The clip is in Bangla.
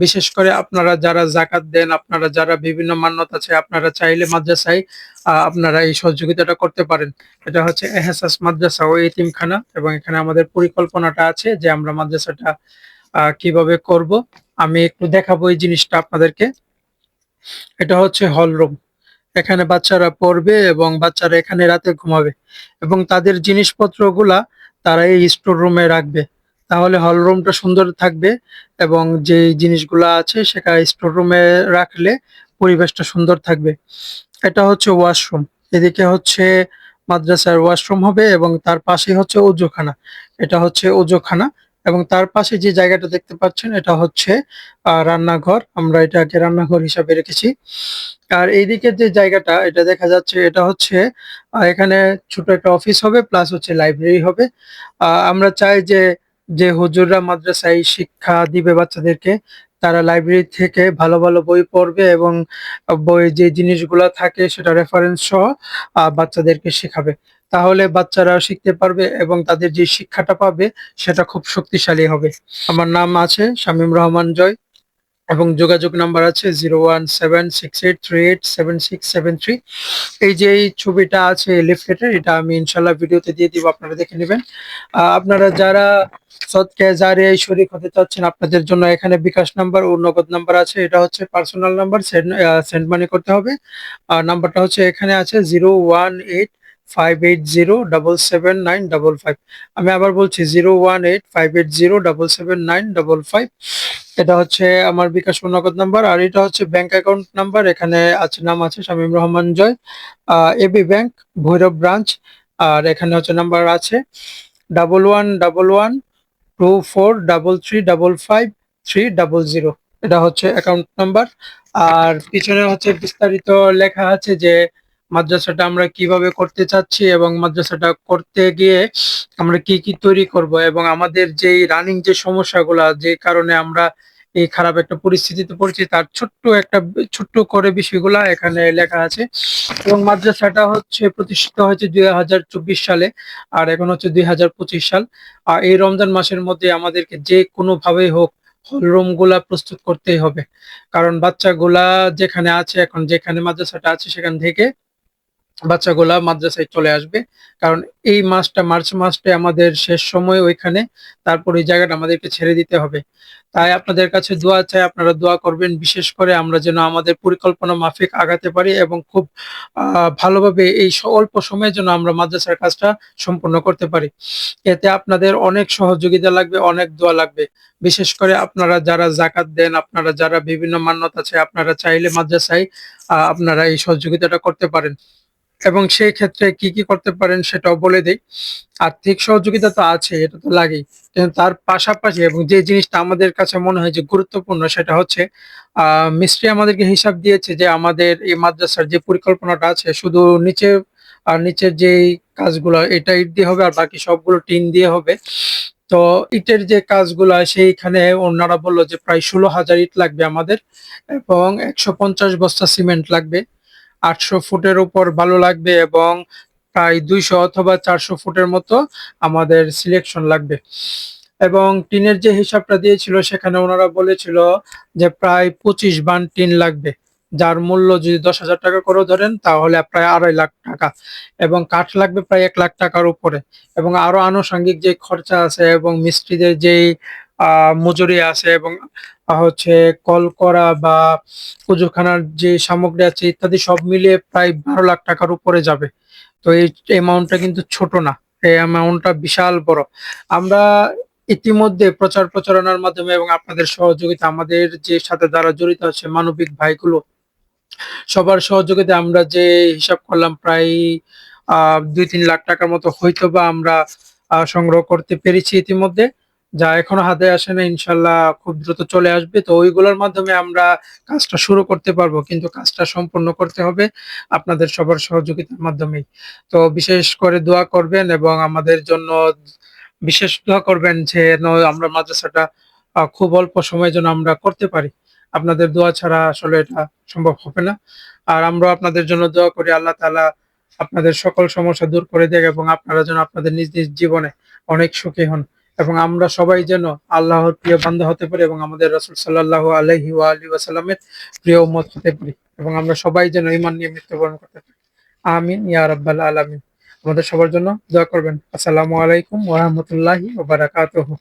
বিশেষ করে আপনারা যারা যাকাত দেন, আপনারা যারা বিভিন্ন মান্যত আছে, আপনারা চাইলে মাদ্রাসায় আপনারা এই সহযোগিতাটা করতে পারেন। এটা হচ্ছে এহসাস মাদ্রাসা ও এতিমখানা, এবং এখানে আমাদের পরিকল্পনাটা আছে যে আমরা মাদ্রাসাটা কিভাবে করব। আমি একটু দেখাবো এই জিনিসটা আপনাদেরকে। এটা হচ্ছে হল রুম। এখানে বাচ্চারা পড়বে এবং বাচ্চারা এখানে রাতে ঘুমাবে, এবং তাদের জিনিসপত্রগুলা তারা এই স্টোর রুমে রাখবে। তাহলে হল রুমটা সুন্দর থাকবে, এবং যে জিনিসগুলা আছে সেটা স্টোর রুমে রাখলে পরিবেশটা সুন্দর থাকবে। এটা হচ্ছে ওয়াশরুম। এদিকে হচ্ছে মাদ্রাসার ওয়াশরুম হবে, এবং তার পাশেই হচ্ছে ওযুখানা। এটা হচ্ছে ওযুখানা, এবং তার পাশে যে জায়গাটা দেখতে পাচ্ছেন এটা হচ্ছে রান্নাঘর। আমরা এটাকে রান্নাঘর হিসাবে রেখেছি। আর এইদিকে যে জায়গাটা এটা দেখা যাচ্ছে এটা হচ্ছে এখানে ছোট একটা অফিস হবে, প্লাস হচ্ছে লাইব্রেরি হবে। আমরা চাই যে যে হুজুররা মাদ্রাসায় শিক্ষা দিবে বাচ্চাদেরকে, তারা লাইব্রেরি থেকে ভালো ভালো বই পড়বে, এবং বই যে জিনিসগুলা থাকে সেটা রেফারেন্স সহ বাচ্চাদেরকে শেখাবে। তাহলে বাচ্চারা শিখতে পারবে, এবং তাদের যে শিক্ষাটা পাবে সেটা খুব শক্তিশালী হবে। আমার নাম আছে শামীম রহমান জয়, এবং যোগাযোগ নাম্বার আছে 01768387673। এই যে এই ছবিটা আছে লিফলেটের, এটা আমি ইনশাল্লাহ ভিডিওতে দিয়ে দিব, আপনারা দেখে নেবেন। আপনারা যারা সদকা জারিয়ায় শরীক হতে চাচ্ছেন, আপনাদের জন্য এখানে বিকাশ নাম্বার ও নগদ নাম্বার আছে। এটা হচ্ছে পার্সোনাল নাম্বার, সেন্ড মানি করতে হবে। আর নাম্বারটা হচ্ছে এখানে আছে 01858077955। আমি আবার বলছি 01858077955। এটা হচ্ছে আমার বিকাশ ও নগদ নাম্বার। আর এটা হচ্ছে ব্যাংক অ্যাকাউন্ট নাম্বার। এখানে আছে, নাম আছে শামীম রহমান জয়, এবি ব্যাংক, ভৈরব ব্রাঞ্চ। আর এখানে হচ্ছে নাম্বার আছে 111124335530। এটা হচ্ছে অ্যাকাউন্ট নাম্বার। আর পিছনে হচ্ছে বিস্তারিত লেখা আছে যে মাদ্রাসাটা আমরা কিভাবে করতে চাচ্ছি, এবং মাদ্রাসাটা করতে গিয়ে আমরা কি কি তৈরি করব, এবং আমাদের যেই রানিং যে সমস্যাগুলা যে কারণে আমরা এই খারাপ একটা পরিস্থিতিতে পড়েছি, তার ছোট্ট করে বিষয়গুলা এখানে লেখা আছে। এবং মাদ্রাসাটা হচ্ছে প্রতিষ্ঠিত হয়েছে 2024 সালে, আর এখন হচ্ছে 2025 সাল। আর এই রমজান মাসের মধ্যে আমাদেরকে যে কোনো ভাবেই হোক হলরুম গুলা প্রস্তুত করতেই হবে। কারণ বাচ্চাগুলা যেখানে আছে, এখন যেখানে মাদ্রাসাটা আছে সেখান থেকে বাচ্চাগুলা মাদ্রাসায় চলে আসবে। কারণ এই মাসটা, মার্চ মাসটা আমাদের শেষ সময় ওইখানে, তারপর এই জায়গাটা আমাদেরকে ছেড়ে দিতে হবে। তাই আপনাদের কাছে দোয়া চাই, আপনারা দোয়া করবেন, বিশেষ করে আমরা যেন আমাদের পরিকল্পনা মাফিক আগাতে পারি, এবং খুব ভালোভাবে এই অল্প সময়ের জন্য আমরা মাদ্রাসার কাজটা সম্পূর্ণ করতে পারি। এতে আপনাদের অনেক সহযোগিতা লাগবে, অনেক দোয়া লাগবে। বিশেষ করে আপনারা যারা যাকাত দেন, আপনারা যারা বিভিন্ন মান্যত আছে, আপনারা চাইলে মাদ্রাসায় আপনারা এই সহযোগিতাটা করতে পারেন। এবং সেই ক্ষেত্রে কি কি করতে পারেন সেটাও বলে দেই। আর্থিক সহযোগিতা তো আছে, এটা তো লাগেই, কিন্তু তার পাশাপাশি এবং যে জিনিসটা আমাদের কাছে মনে হয় যে গুরুত্বপূর্ণ সেটা হচ্ছে মিস্ত্রি আমাদেরকে হিসাব দিয়েছে যে আমাদের এই মাদ্রাসার যে পরিকল্পনাটা আছে শুধু নিচে আর নিচের যে কাজগুলো এটা ইট দিয়ে হবে, আর বাকি সবগুলো টিন দিয়ে হবে। তো ইটের যে কাজগুলা সেইখানে ওনারা বললো যে প্রায় 16,000 ইট লাগবে আমাদের, এবং 150 বস্তা সিমেন্ট লাগবে, 800 ফুটের উপর বালু লাগবে, এবং প্রায় 200 অথবা 400 ফুটের মতো আমাদের সিলেকশন লাগবে। এবং টিনের যে হিসাবটা দিয়েছিল সেখানে ওনারা বলেছিল যে প্রায় 25 বান টিন লাগবে, যার মূল্য যদি 10,000 টাকা করে ধরেন তাহলে প্রায় 2.5 লাখ টাকা। এবং কাঠ লাগবে প্রায় 1 লাখ টাকার উপরে, এবং আরো আনুষঙ্গিক যে খরচা আছে, এবং মিস্ত্রিদের যেই মজুরি আছে, এবং হচ্ছে কল করা বা কুজোখানার যে সামগ্রী আছে ইত্যাদি সব মিলিয়ে প্রায় 12 লাখ টাকার উপরে যাবে। তো এই অ্যামাউন্টটা কিন্তু ছোট না, এই অ্যামাউন্টটা বিশাল বড়। আমরা ইতিমধ্যে প্রচার প্রচারণার মাধ্যমে এবং আপনাদের সহযোগিতা, আমাদের যে সাথে যারা জড়িত আছে মানবিক ভাইগুলো, সবার সহযোগিতায় আমরা যে হিসাব করলাম প্রায় 2-3 লাখ টাকার মতো হয়তো বা আমরা সংগ্রহ করতে পেরেছি ইতিমধ্যে, যা এখনো হাতে আসে না, ইনশাল্লাহ খুব দ্রুত চলে আসবে। তো ওইগুলোর মাধ্যমে আমরা কাজটা শুরু করতে পারবো, কিন্তু কাজটা সম্পূর্ণ করতে হবে আপনাদের সবার সহযোগিতার মাধ্যমেই। তো বিশেষ করে দোয়া করবেন, এবং আমাদের জন্য বিশেষ দোয়া করবেন যে আমরা মাদ্রাসাটা খুব অল্প সময়ের জন্য আমরা করতে পারি। আপনাদের দোয়া ছাড়া আসলে এটা সম্ভব হবে না। আর আমরা আপনাদের জন্য দোয়া করি আল্লাহ তাআলা আপনাদের সকল সমস্যা দূর করে দেয়, এবং আপনারা যেন আপনাদের নিজ নিজ জীবনে অনেক সুখী হন এবং আমরা সবাই যেন আল্লাহর প্রিয় বান্দা হতে পারি এবং আমাদের রাসূল সাল্লাল্লাহু আলাইহি ওয়া আলিহি ওয়াসাল্লামের প্রিয় উম্মত হতে পারি এবং আমরা সবাই যেন ঈমান নিয়ে মৃত্যুবরণ করতে পারি। আমিন ইয়া রাব্বাল আলামিন। আমাদের সবার জন্য দোয়া করবেন। আসসালামু আলাইকুম ওয়া রাহমাতুল্লাহি ওয়া বারাকাতুহু।